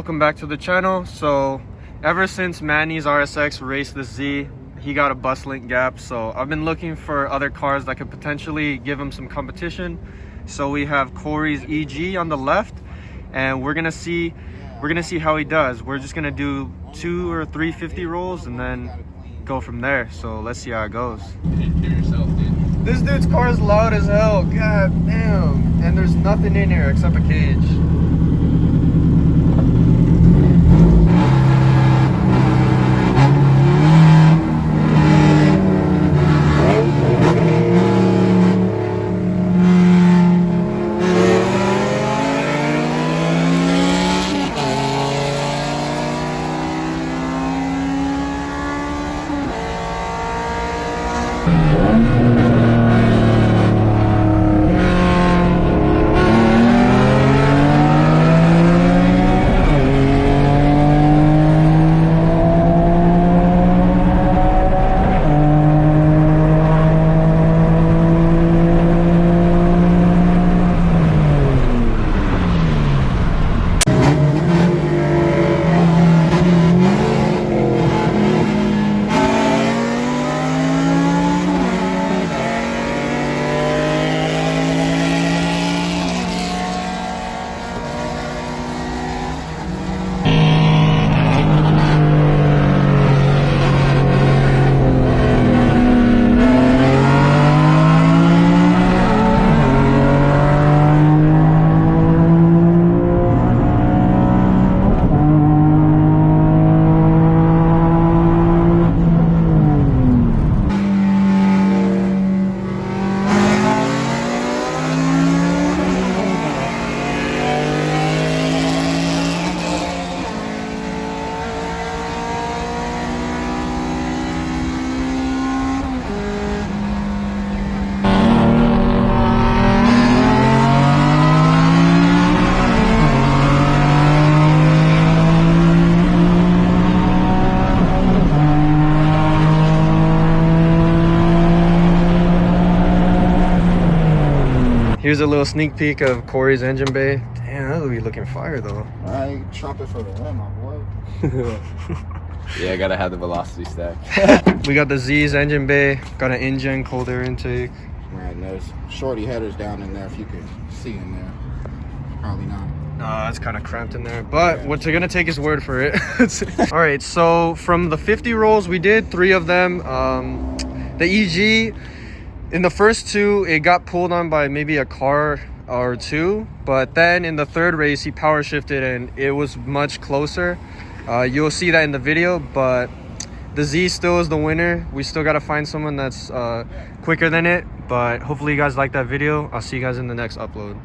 welcome back to the channel. So ever since Manny's RSX raced the Z, he got a bus link gap, so I've been looking for other cars that could potentially give him some competition. So we have Corey's EG on the left, and we're gonna see how he does. We're just gonna do 2 or 3 50 rolls and then go from there. So let's see how it goes. This dude's car is loud as hell. God damn. And there's nothing in here except a cage. Here's a little sneak peek of Corey's engine bay. Damn, that would be looking fire though. I chop it for the win, my boy. Yeah, I gotta have the velocity stack. We got the Z's engine bay, got an engine, cold air intake. Man, there's shorty headers down in there if you can see in there. Probably not. It's kind of cramped in there, but we're gonna take his word for it. All right, so from the 50 rolls we did 3 of them. The EG, in the first 2, it got pulled on by maybe a car or 2, but then in the 3rd race, he power shifted and it was much closer. You'll see that in the video, but the Z still is the winner. We still got to find someone that's quicker than it, but hopefully you guys like that video. I'll see you guys in the next upload.